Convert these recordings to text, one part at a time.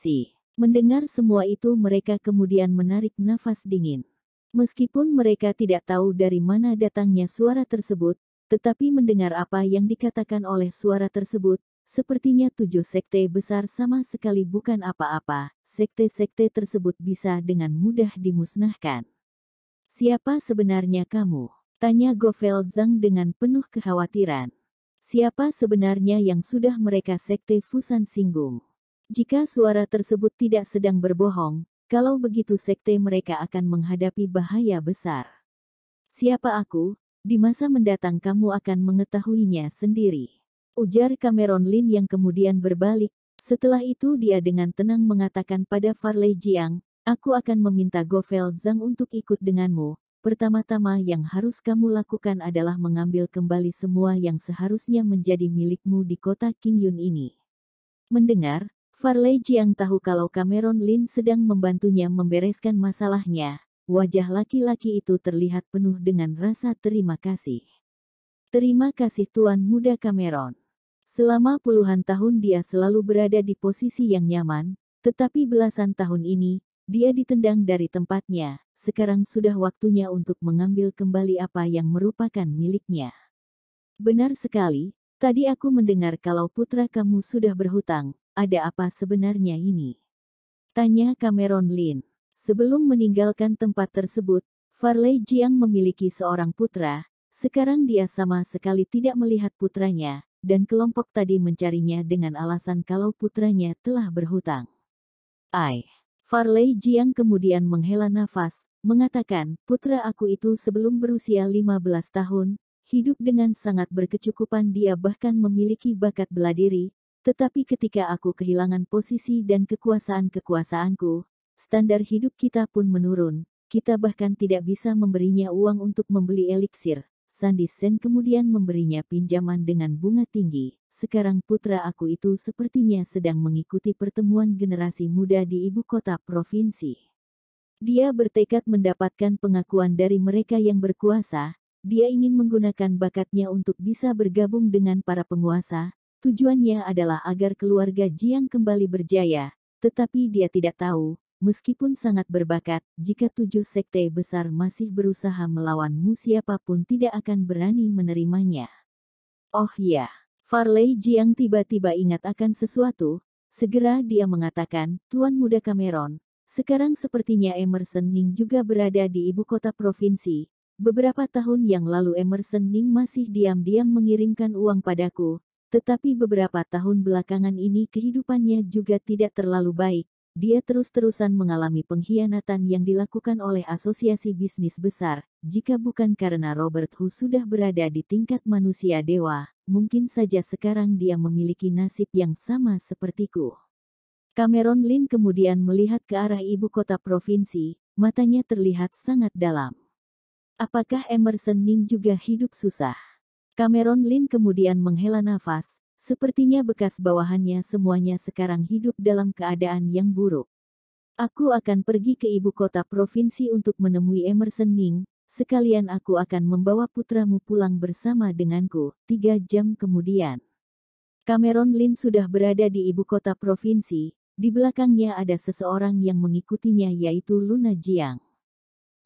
provinsi. Mendengar semua itu mereka kemudian menarik nafas dingin. Meskipun mereka tidak tahu dari mana datangnya suara tersebut, tetapi mendengar apa yang dikatakan oleh suara tersebut, sepertinya 7 sekte besar sama sekali bukan apa-apa. Sekte-sekte tersebut bisa dengan mudah dimusnahkan. Siapa sebenarnya kamu? Tanya Govel Zhang dengan penuh kekhawatiran. Siapa sebenarnya yang sudah mereka sekte Fusan singgung? Jika suara tersebut tidak sedang berbohong, kalau begitu sekte mereka akan menghadapi bahaya besar. Siapa aku? Di masa mendatang kamu akan mengetahuinya sendiri. Ujar Cameron Lin yang kemudian berbalik. Setelah itu dia dengan tenang mengatakan pada Farley Jiang, aku akan meminta Govel Zhang untuk ikut denganmu. Pertama-tama yang harus kamu lakukan adalah mengambil kembali semua yang seharusnya menjadi milikmu di kota Qingyun ini. Mendengar, Farley Jiang tahu kalau Cameron Lin sedang membantunya membereskan masalahnya. Wajah laki-laki itu terlihat penuh dengan rasa terima kasih. Terima kasih Tuan Muda Cameron. Selama puluhan tahun dia selalu berada di posisi yang nyaman, tetapi belasan tahun ini, dia ditendang dari tempatnya. Sekarang sudah waktunya untuk mengambil kembali apa yang merupakan miliknya. Benar sekali, tadi aku mendengar kalau putra kamu sudah berhutang. Ada apa sebenarnya ini? Tanya Cameron Lin. Sebelum meninggalkan tempat tersebut, Farley Jiang memiliki seorang putra. Sekarang dia sama sekali tidak melihat putranya, dan kelompok tadi mencarinya dengan alasan kalau putranya telah berhutang. Farley Jiang kemudian menghela nafas, mengatakan, putra aku itu sebelum berusia 15 tahun, hidup dengan sangat berkecukupan, dia bahkan memiliki bakat bela diri. Tetapi ketika aku kehilangan posisi dan kekuasaanku, standar hidup kita pun menurun. Kita bahkan tidak bisa memberinya uang untuk membeli eliksir. Sandy Sen kemudian memberinya pinjaman dengan bunga tinggi. Sekarang putra aku itu sepertinya sedang mengikuti pertemuan generasi muda di ibu kota provinsi. Dia bertekad mendapatkan pengakuan dari mereka yang berkuasa. Dia ingin menggunakan bakatnya untuk bisa bergabung dengan para penguasa. Tujuannya adalah agar keluarga Jiang kembali berjaya, tetapi dia tidak tahu, meskipun sangat berbakat, jika 7 sekte besar masih berusaha melawanmu siapapun tidak akan berani menerimanya. Oh ya, Farley Jiang tiba-tiba ingat akan sesuatu, segera dia mengatakan, Tuan Muda Cameron, sekarang sepertinya Emerson Ning juga berada di ibu kota provinsi. Beberapa tahun yang lalu Emerson Ning masih diam-diam mengirimkan uang padaku. Tetapi beberapa tahun belakangan ini kehidupannya juga tidak terlalu baik. Dia terus-terusan mengalami pengkhianatan yang dilakukan oleh asosiasi bisnis besar. Jika bukan karena Robert Hu sudah berada di tingkat manusia dewa, mungkin saja sekarang dia memiliki nasib yang sama sepertiku. Cameron Lin kemudian melihat ke arah ibu kota provinsi, matanya terlihat sangat dalam. Apakah Emerson Ning juga hidup susah? Cameron Lin kemudian menghela nafas, sepertinya bekas bawahannya semuanya sekarang hidup dalam keadaan yang buruk. Aku akan pergi ke ibu kota provinsi untuk menemui Emerson Ning, sekalian aku akan membawa putramu pulang bersama denganku. 3 jam kemudian, Cameron Lin sudah berada di ibu kota provinsi, di belakangnya ada seseorang yang mengikutinya yaitu Luna Jiang.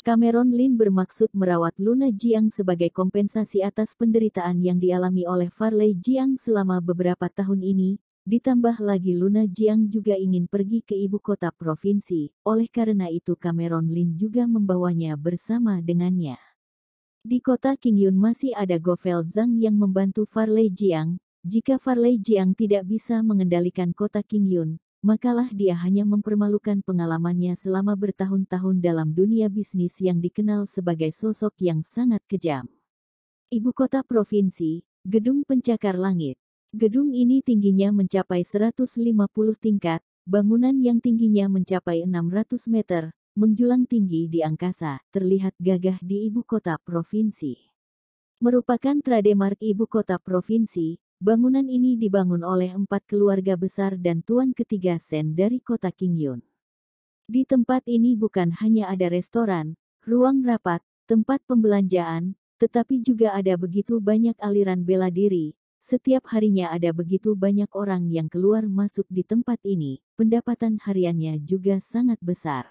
Cameron Lin bermaksud merawat Luna Jiang sebagai kompensasi atas penderitaan yang dialami oleh Farley Jiang selama beberapa tahun ini, ditambah lagi Luna Jiang juga ingin pergi ke ibu kota provinsi, oleh karena itu Cameron Lin juga membawanya bersama dengannya. Di kota Qingyun masih ada Govel Zhang yang membantu Farley Jiang. Jika Farley Jiang tidak bisa mengendalikan kota Qingyun, makalah dia hanya mempermalukan pengalamannya selama bertahun-tahun dalam dunia bisnis yang dikenal sebagai sosok yang sangat kejam. Ibu kota provinsi, Gedung Pencakar Langit. Gedung ini tingginya mencapai 150 tingkat, bangunan yang tingginya mencapai 600 meter, menjulang tinggi di angkasa, terlihat gagah di ibu kota provinsi. Merupakan trademark ibu kota provinsi, bangunan ini dibangun oleh 4 keluarga besar dan tuan ketiga Sen dari kota Qingyun. Di tempat ini bukan hanya ada restoran, ruang rapat, tempat pembelanjaan, tetapi juga ada begitu banyak aliran bela diri, Setiap harinya ada begitu banyak orang yang keluar masuk di tempat ini, pendapatan hariannya juga sangat besar.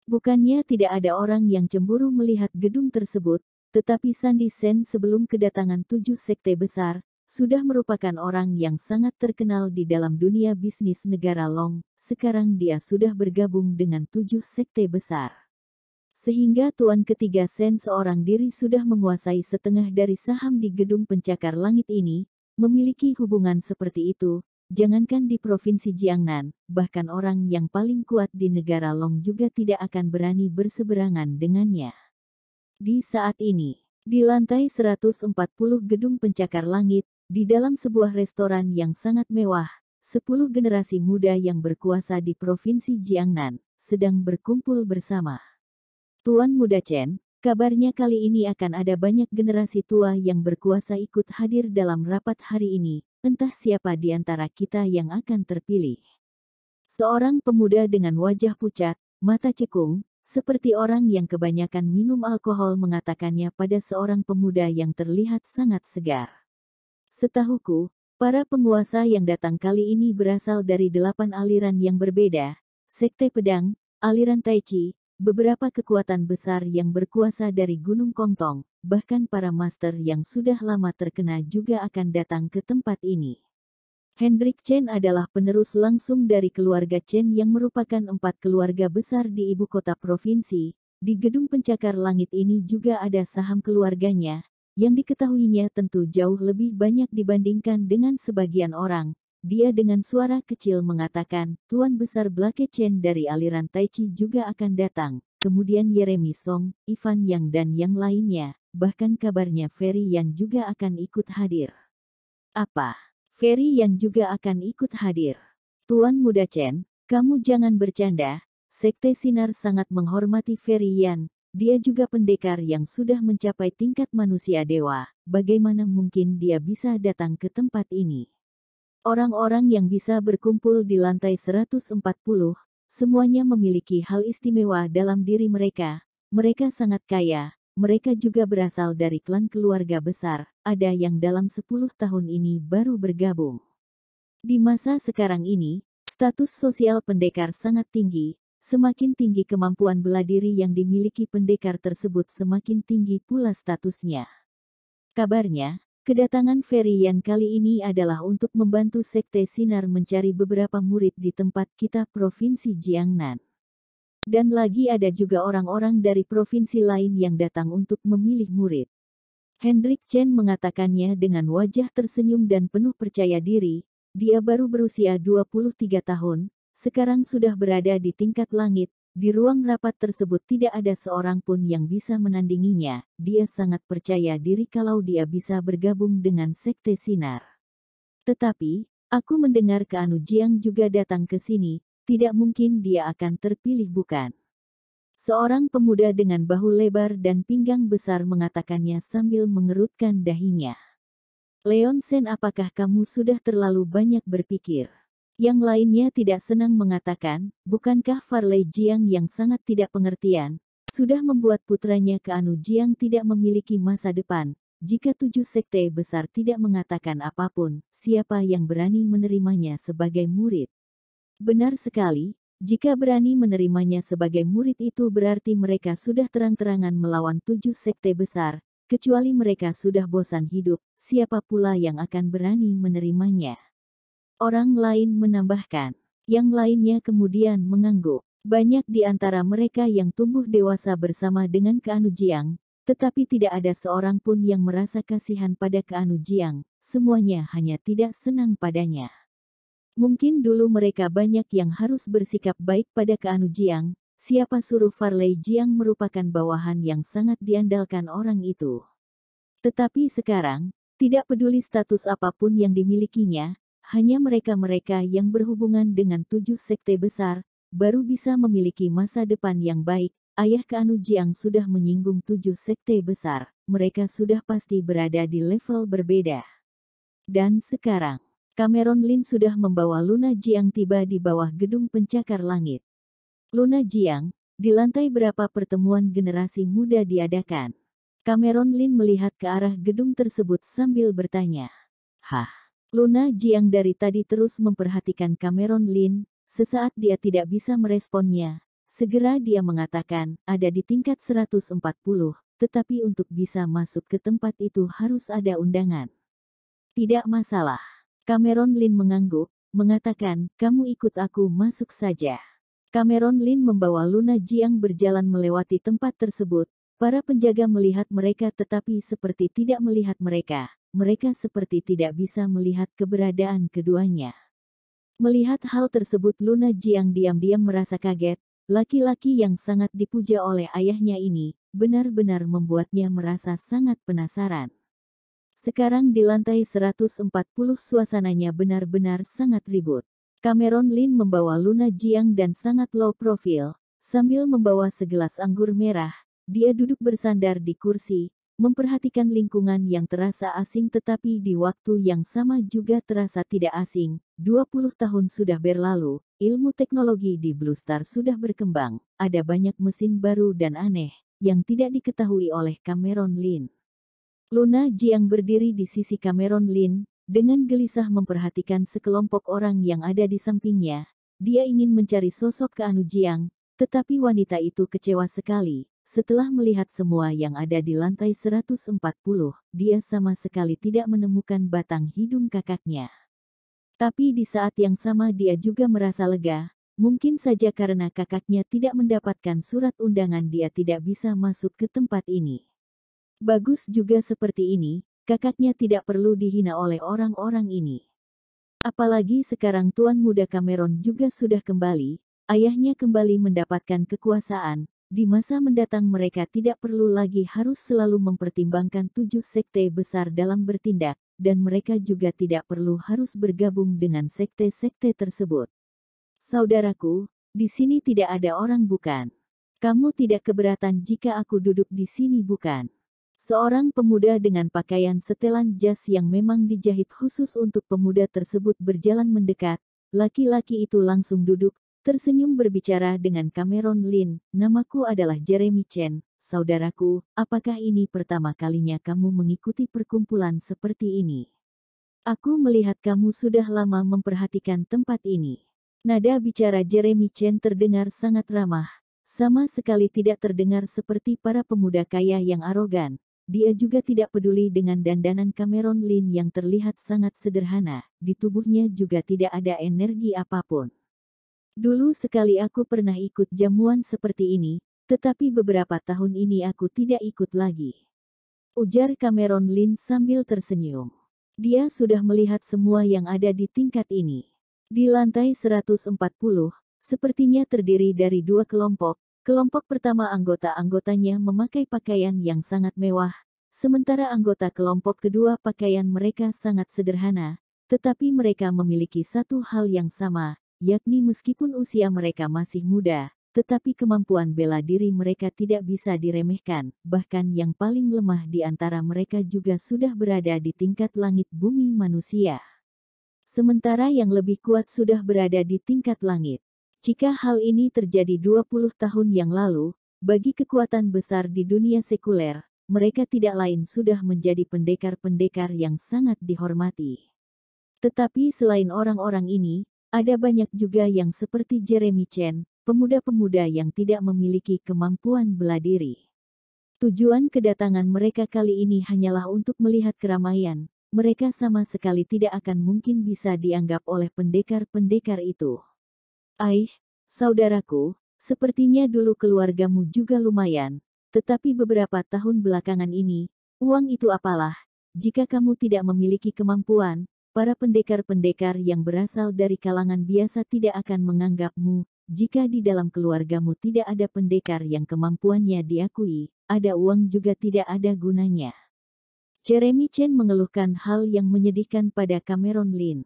Bukannya tidak ada orang yang cemburu melihat gedung tersebut, tetapi Sandy Sen sebelum kedatangan 7 sekte besar, sudah merupakan orang yang sangat terkenal di dalam dunia bisnis negara Long. Sekarang dia sudah bergabung dengan 7 sekte besar. Sehingga Tuan ketiga Sen seorang diri sudah menguasai setengah dari saham di gedung pencakar langit ini. Memiliki hubungan seperti itu, jangankan di Provinsi Jiangnan, bahkan orang yang paling kuat di negara Long juga tidak akan berani berseberangan dengannya. Di saat ini, di lantai 140 gedung pencakar langit, di dalam sebuah restoran yang sangat mewah, 10 generasi muda yang berkuasa di Provinsi Jiangnan sedang berkumpul bersama. Tuan Muda Chen, kabarnya kali ini akan ada banyak generasi tua yang berkuasa ikut hadir dalam rapat hari ini, entah siapa di antara kita yang akan terpilih. Seorang pemuda dengan wajah pucat, mata cekung, seperti orang yang kebanyakan minum alkohol mengatakannya pada seorang pemuda yang terlihat sangat segar. Setahuku, para penguasa yang datang kali ini berasal dari 8 aliran yang berbeda, Sekte Pedang, aliran Tai Chi, beberapa kekuatan besar yang berkuasa dari Gunung Kongtong, bahkan para master yang sudah lama terkena juga akan datang ke tempat ini. Hendrik Chen adalah penerus langsung dari keluarga Chen yang merupakan 4 keluarga besar di ibu kota provinsi. Di gedung pencakar langit ini juga ada saham keluarganya, yang diketahuinya tentu jauh lebih banyak dibandingkan dengan sebagian orang. Dia dengan suara kecil mengatakan, Tuan Besar Blake Chen dari aliran Tai Chi juga akan datang, kemudian Yeremi Song, Ivan Yang dan yang lainnya, bahkan kabarnya Ferry Yan juga akan ikut hadir. Apa? Ferry Yan juga akan ikut hadir? Tuan Muda Chen, kamu jangan bercanda, Sekte Sinar sangat menghormati Ferry Yan, dia juga pendekar yang sudah mencapai tingkat manusia dewa, bagaimana mungkin dia bisa datang ke tempat ini? Orang-orang yang bisa berkumpul di lantai 140, semuanya memiliki hal istimewa dalam diri mereka. Mereka sangat kaya, mereka juga berasal dari klan keluarga besar, ada yang dalam 10 tahun ini baru bergabung. Di masa sekarang ini, status sosial pendekar sangat tinggi, semakin tinggi kemampuan bela diri yang dimiliki pendekar tersebut semakin tinggi pula statusnya. Kabarnya, kedatangan Ferry Yan kali ini adalah untuk membantu Sekte Sinar mencari beberapa murid di tempat kita Provinsi Jiangnan. Dan lagi ada juga orang-orang dari provinsi lain yang datang untuk memilih murid. Hendrik Chen mengatakannya dengan wajah tersenyum dan penuh percaya diri, dia baru berusia 23 tahun, sekarang sudah berada di tingkat langit. Di ruang rapat tersebut tidak ada seorang pun yang bisa menandinginya, dia sangat percaya diri kalau dia bisa bergabung dengan Sekte Sinar. Tetapi, aku mendengar Keanu Jiang juga datang ke sini, tidak mungkin dia akan terpilih bukan? Seorang pemuda dengan bahu lebar dan pinggang besar mengatakannya sambil mengerutkan dahinya. Leon Sen, apakah kamu sudah terlalu banyak berpikir? Yang lainnya tidak senang mengatakan, bukankah Farley Jiang yang sangat tidak pengertian, sudah membuat putranya Keanu Jiang tidak memiliki masa depan? Jika 7 sekte besar tidak mengatakan apapun, siapa yang berani menerimanya sebagai murid? Benar sekali, jika berani menerimanya sebagai murid itu berarti mereka sudah terang-terangan melawan 7 sekte besar, kecuali mereka sudah bosan hidup, siapa pula yang akan berani menerimanya? Orang lain menambahkan. Yang lainnya kemudian mengangguk. Banyak di antara mereka yang tumbuh dewasa bersama dengan Keanu Jiang, tetapi tidak ada seorang pun yang merasa kasihan pada Keanu Jiang, semuanya hanya tidak senang padanya. Mungkin dulu mereka banyak yang harus bersikap baik pada Keanu Jiang, siapa suruh Farley Jiang merupakan bawahan yang sangat diandalkan orang itu. Tetapi sekarang, tidak peduli status apapun yang dimilikinya, hanya mereka-mereka yang berhubungan dengan 7 sekte besar, baru bisa memiliki masa depan yang baik. Ayah Keanu Jiang sudah menyinggung 7 sekte besar, mereka sudah pasti berada di level berbeda. Dan sekarang, Cameron Lin sudah membawa Luna Jiang tiba di bawah gedung pencakar langit. Luna Jiang, di lantai berapa pertemuan generasi muda diadakan? Cameron Lin melihat ke arah gedung tersebut sambil bertanya. Hah? Luna Jiang dari tadi terus memperhatikan Cameron Lin, sesaat dia tidak bisa meresponnya. Segera dia mengatakan, ada di tingkat 140, tetapi untuk bisa masuk ke tempat itu harus ada undangan. Tidak masalah. Cameron Lin mengangguk, mengatakan, kamu ikut aku masuk saja. Cameron Lin membawa Luna Jiang berjalan melewati tempat tersebut. Para penjaga melihat mereka tetapi seperti tidak melihat mereka. Mereka seperti tidak bisa melihat keberadaan keduanya. Melihat hal tersebut Luna Jiang diam-diam merasa kaget. Laki-laki yang sangat dipuja oleh ayahnya ini, benar-benar membuatnya merasa sangat penasaran. Sekarang di lantai 140 suasananya benar-benar sangat ribut. Cameron Lin membawa Luna Jiang dan sangat low profile, sambil membawa segelas anggur merah. Dia duduk bersandar di kursi, memperhatikan lingkungan yang terasa asing tetapi di waktu yang sama juga terasa tidak asing. 20 tahun sudah berlalu, ilmu teknologi di Blue Star sudah berkembang, ada banyak mesin baru dan aneh, yang tidak diketahui oleh Cameron Lin. Luna Jiang berdiri di sisi Cameron Lin, dengan gelisah memperhatikan sekelompok orang yang ada di sampingnya. Dia ingin mencari sosok Keanu Jiang, tetapi wanita itu kecewa sekali. Setelah melihat semua yang ada di lantai 140, dia sama sekali tidak menemukan batang hidung kakaknya. Tapi di saat yang sama dia juga merasa lega, mungkin saja karena kakaknya tidak mendapatkan surat undangan dia tidak bisa masuk ke tempat ini. Bagus juga seperti ini, kakaknya tidak perlu dihina oleh orang-orang ini. Apalagi sekarang Tuan Muda Cameron juga sudah kembali, ayahnya kembali mendapatkan kekuasaan. Di masa mendatang mereka tidak perlu lagi harus selalu mempertimbangkan 7 sekte besar dalam bertindak, dan mereka juga tidak perlu harus bergabung dengan sekte-sekte tersebut. Saudaraku, di sini tidak ada orang bukan? Kamu tidak keberatan jika aku duduk di sini bukan? Seorang pemuda dengan pakaian setelan jas yang memang dijahit khusus untuk pemuda tersebut berjalan mendekat. Laki-laki itu langsung duduk, tersenyum berbicara dengan Cameron Lin. Namaku adalah Jeremy Chen, saudaraku, apakah ini pertama kalinya kamu mengikuti perkumpulan seperti ini? Aku melihat kamu sudah lama memperhatikan tempat ini. Nada bicara Jeremy Chen terdengar sangat ramah, sama sekali tidak terdengar seperti para pemuda kaya yang arogan. Dia juga tidak peduli dengan dandanan Cameron Lin yang terlihat sangat sederhana, di tubuhnya juga tidak ada energi apapun. Dulu sekali aku pernah ikut jamuan seperti ini, tetapi beberapa tahun ini aku tidak ikut lagi. Ujar Cameron Lin sambil tersenyum. Dia sudah melihat semua yang ada di tingkat ini. Di lantai 140, sepertinya terdiri dari 2 kelompok. Kelompok pertama anggota-anggotanya memakai pakaian yang sangat mewah, sementara anggota kelompok kedua pakaian mereka sangat sederhana, tetapi mereka memiliki satu hal yang sama, yakni meskipun usia mereka masih muda, tetapi kemampuan bela diri mereka tidak bisa diremehkan, bahkan yang paling lemah di antara mereka juga sudah berada di tingkat langit bumi manusia. Sementara yang lebih kuat sudah berada di tingkat langit. Jika hal ini terjadi 20 tahun yang lalu, bagi kekuatan besar di dunia sekuler, mereka tidak lain sudah menjadi pendekar-pendekar yang sangat dihormati. Tetapi selain orang-orang ini, ada banyak juga yang seperti Jeremy Chen, pemuda-pemuda yang tidak memiliki kemampuan bela diri. Tujuan kedatangan mereka kali ini hanyalah untuk melihat keramaian. Mereka sama sekali tidak akan mungkin bisa dianggap oleh pendekar-pendekar itu. Saudaraku, sepertinya dulu keluargamu juga lumayan, tetapi beberapa tahun belakangan ini, uang itu apalah, jika kamu tidak memiliki kemampuan, para pendekar-pendekar yang berasal dari kalangan biasa tidak akan menganggapmu, jika di dalam keluargamu tidak ada pendekar yang kemampuannya diakui, ada uang juga tidak ada gunanya. Jeremy Chen mengeluhkan hal yang menyedihkan pada Cameron Lin.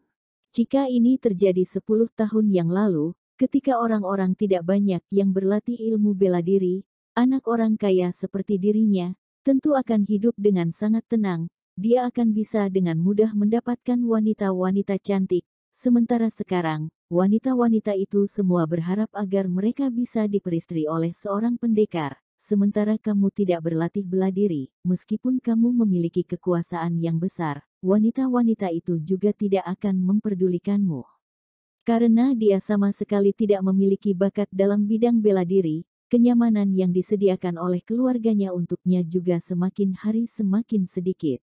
Jika ini terjadi 10 tahun yang lalu, ketika orang-orang tidak banyak yang berlatih ilmu bela diri, anak orang kaya seperti dirinya, tentu akan hidup dengan sangat tenang, dia akan bisa dengan mudah mendapatkan wanita-wanita cantik, sementara sekarang, wanita-wanita itu semua berharap agar mereka bisa diperistri oleh seorang pendekar, sementara kamu tidak berlatih bela diri, meskipun kamu memiliki kekuasaan yang besar, wanita-wanita itu juga tidak akan memperdulikanmu. Karena dia sama sekali tidak memiliki bakat dalam bidang bela diri, kenyamanan yang disediakan oleh keluarganya untuknya juga semakin hari semakin sedikit.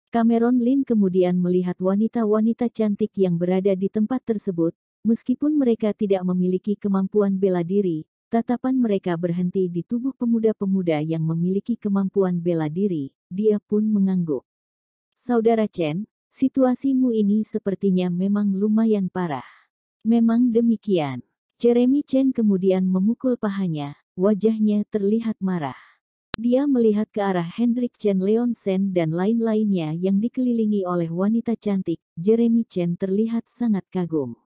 Cameron Lin kemudian melihat wanita-wanita cantik yang berada di tempat tersebut, meskipun mereka tidak memiliki kemampuan bela diri, tatapan mereka berhenti di tubuh pemuda-pemuda yang memiliki kemampuan bela diri, dia pun mengangguk. Saudara Chen, situasimu ini sepertinya memang lumayan parah. Memang demikian. Jeremy Chen kemudian memukul pahanya, wajahnya terlihat marah. Dia melihat ke arah Hendrik Chen Leonsen dan lain-lainnya yang dikelilingi oleh wanita cantik. Jeremy Chen terlihat sangat kagum.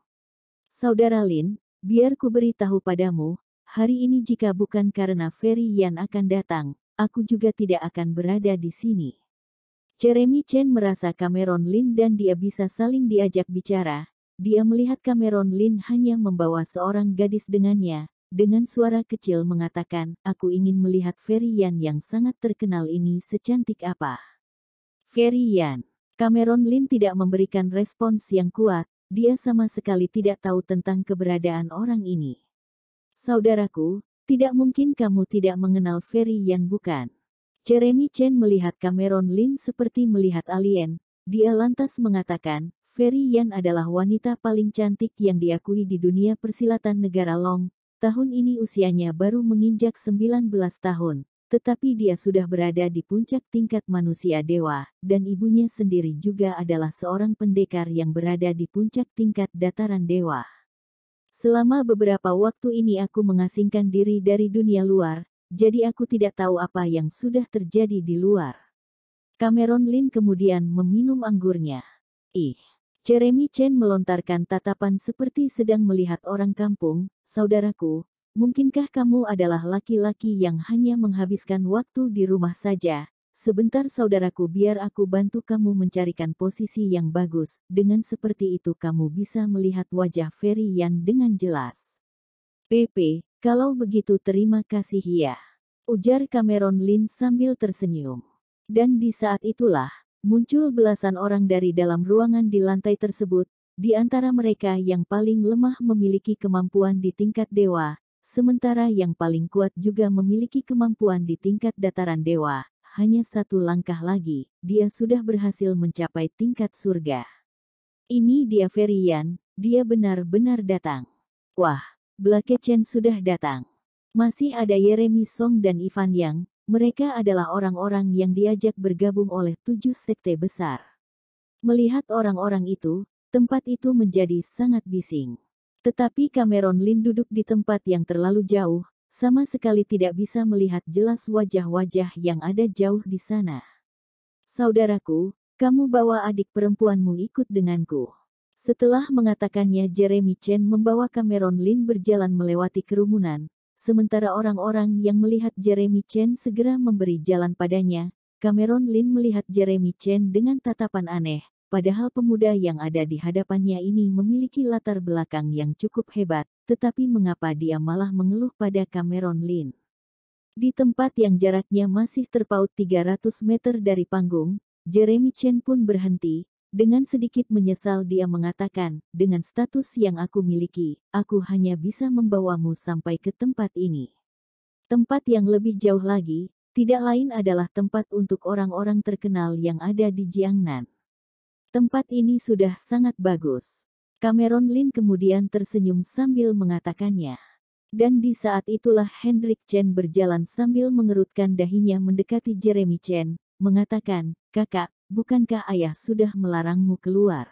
Saudara Lin, biar ku beritahu padamu, hari ini jika bukan karena Ferry Yan akan datang, aku juga tidak akan berada di sini. Jeremy Chen merasa Cameron Lin dan dia bisa saling diajak bicara. Dia melihat Cameron Lin hanya membawa seorang gadis dengannya, dengan suara kecil mengatakan, aku ingin melihat Ferry Yan yang sangat terkenal ini secantik apa. Ferry Yan. Cameron Lin tidak memberikan respons yang kuat, dia sama sekali tidak tahu tentang keberadaan orang ini. Saudaraku, tidak mungkin kamu tidak mengenal Ferry Yan bukan? Jeremy Chen melihat Cameron Lin seperti melihat alien, dia lantas mengatakan, Ferry Yan adalah wanita paling cantik yang diakui di dunia persilatan negara Long. Tahun ini usianya baru menginjak 19 tahun, tetapi dia sudah berada di puncak tingkat manusia dewa, dan ibunya sendiri juga adalah seorang pendekar yang berada di puncak tingkat dataran dewa. Selama beberapa waktu ini aku mengasingkan diri dari dunia luar, jadi aku tidak tahu apa yang sudah terjadi di luar. Cameron Lin kemudian meminum anggurnya. Jeremy Chen melontarkan tatapan seperti sedang melihat orang kampung. Saudaraku, mungkinkah kamu adalah laki-laki yang hanya menghabiskan waktu di rumah saja? Sebentar saudaraku, biar aku bantu kamu mencarikan posisi yang bagus. Dengan seperti itu kamu bisa melihat wajah Ferry Yan dengan jelas. PP, kalau begitu terima kasih ya, ujar Cameron Lin sambil tersenyum. Dan di saat itulah, muncul belasan orang dari dalam ruangan di lantai tersebut, di antara mereka yang paling lemah memiliki kemampuan di tingkat dewa, sementara yang paling kuat juga memiliki kemampuan di tingkat dataran dewa. Hanya satu langkah lagi, dia sudah berhasil mencapai tingkat surga. Ini dia Ferry Yan, dia benar-benar datang. Wah, Blake Chen sudah datang. Masih ada Jeremy Song dan Ivan Yang. Mereka adalah orang-orang yang diajak bergabung oleh 7 sekte besar. Melihat orang-orang itu, tempat itu menjadi sangat bising. Tetapi Cameron Lin duduk di tempat yang terlalu jauh, sama sekali tidak bisa melihat jelas wajah-wajah yang ada jauh di sana. Saudaraku, kamu bawa adik perempuanmu ikut denganku. Setelah mengatakannya, Jeremy Chen membawa Cameron Lin berjalan melewati kerumunan. Sementara orang-orang yang melihat Jeremy Chen segera memberi jalan padanya, Cameron Lin melihat Jeremy Chen dengan tatapan aneh, padahal pemuda yang ada di hadapannya ini memiliki latar belakang yang cukup hebat, tetapi mengapa dia malah mengeluh pada Cameron Lin? Di tempat yang jaraknya masih terpaut 300 meter dari panggung, Jeremy Chen pun berhenti. Dengan sedikit menyesal dia mengatakan, dengan status yang aku miliki, aku hanya bisa membawamu sampai ke tempat ini. Tempat yang lebih jauh lagi, tidak lain adalah tempat untuk orang-orang terkenal yang ada di Jiangnan. Tempat ini sudah sangat bagus. Cameron Lin kemudian tersenyum sambil mengatakannya. Dan di saat itulah Hendrik Chen berjalan sambil mengerutkan dahinya mendekati Jeremy Chen, mengatakan, kakak, bukankah ayah sudah melarangmu keluar?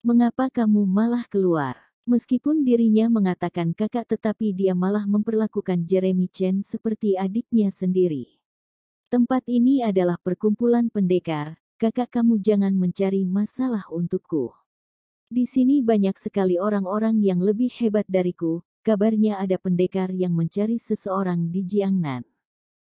Mengapa kamu malah keluar? Meskipun dirinya mengatakan kakak, tetapi dia malah memperlakukan Jeremy Chen seperti adiknya sendiri. Tempat ini adalah perkumpulan pendekar, kakak, kamu jangan mencari masalah untukku. Di sini banyak sekali orang-orang yang lebih hebat dariku, kabarnya ada pendekar yang mencari seseorang di Jiangnan.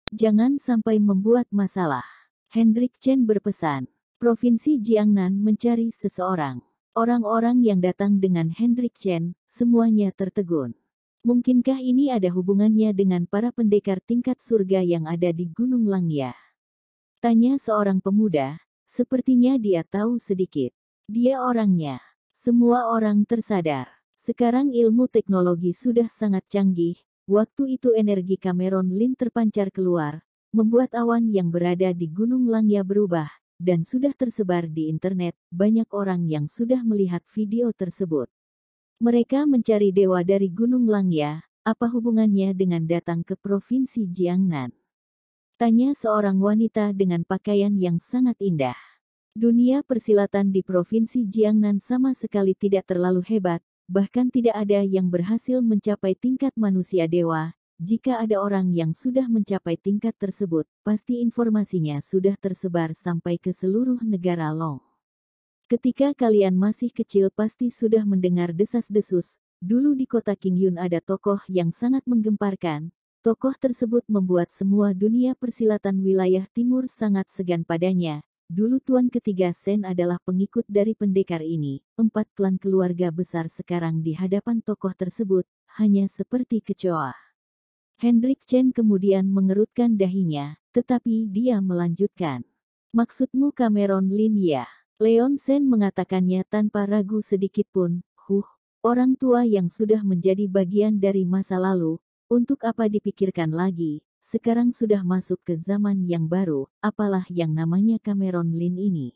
Jangan sampai membuat masalah. Hendrik Chen berpesan, Provinsi Jiangnan mencari seseorang. Orang-orang yang datang dengan Hendrik Chen, semuanya tertegun. Mungkinkah ini ada hubungannya dengan para pendekar tingkat surga yang ada di Gunung Langya? Tanya seorang pemuda, Sepertinya dia tahu sedikit. Dia orangnya. Semua orang tersadar. Sekarang ilmu teknologi sudah sangat canggih. Waktu itu energi Cameron Lin terpancar keluar, membuat awan yang berada di Gunung Langya berubah, dan sudah tersebar di internet. Banyak orang yang sudah melihat video tersebut. Mereka mencari dewa dari Gunung Langya. Apa hubungannya dengan datang ke Provinsi Jiangnan? Tanya seorang wanita dengan pakaian yang sangat indah. Dunia persilatan di Provinsi Jiangnan sama sekali tidak terlalu hebat, bahkan tidak ada yang berhasil mencapai tingkat manusia dewa. Jika ada orang yang sudah mencapai tingkat tersebut, pasti informasinya sudah tersebar sampai ke seluruh negara Long. Ketika kalian masih kecil pasti sudah mendengar desas-desus. Dulu di kota Qingyun ada tokoh yang sangat menggemparkan. Tokoh tersebut membuat semua dunia persilatan wilayah timur sangat segan padanya. Dulu Tuan Ketiga Sen adalah pengikut dari pendekar ini. 4 klan keluarga besar sekarang di hadapan tokoh tersebut, hanya seperti kecoa. Hendrik Chen kemudian mengerutkan dahinya, tetapi dia melanjutkan. Maksudmu Cameron Lin ya? Leon Sen mengatakannya tanpa ragu sedikitpun. Orang tua yang sudah menjadi bagian dari masa lalu, untuk apa dipikirkan lagi, sekarang sudah masuk ke zaman yang baru, apalah yang namanya Cameron Lin ini.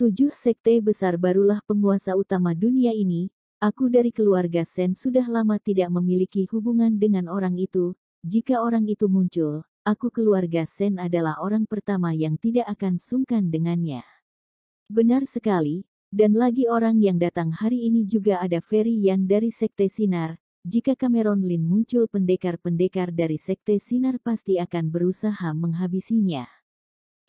7 sekte besar barulah penguasa utama dunia ini. Aku dari keluarga Sen sudah lama tidak memiliki hubungan dengan orang itu. Jika orang itu muncul, aku keluarga Sen adalah orang pertama yang tidak akan sungkan dengannya. Benar sekali. Dan lagi orang yang datang hari ini juga ada Ferry Yan dari Sekte Sinar. Jika Cameron Lin muncul pendekar-pendekar dari Sekte Sinar pasti akan berusaha menghabisinya.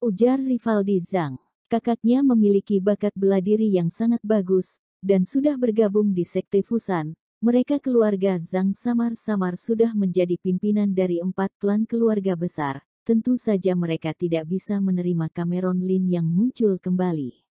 Ujar Rivaldi Zhang. Kakaknya memiliki bakat bela diri yang sangat bagus, dan sudah bergabung di Sekte Fusan. Mereka keluarga Zhang samar-samar sudah menjadi pimpinan dari 4 klan keluarga besar. Tentu saja mereka tidak bisa menerima Cameron Lin yang muncul kembali.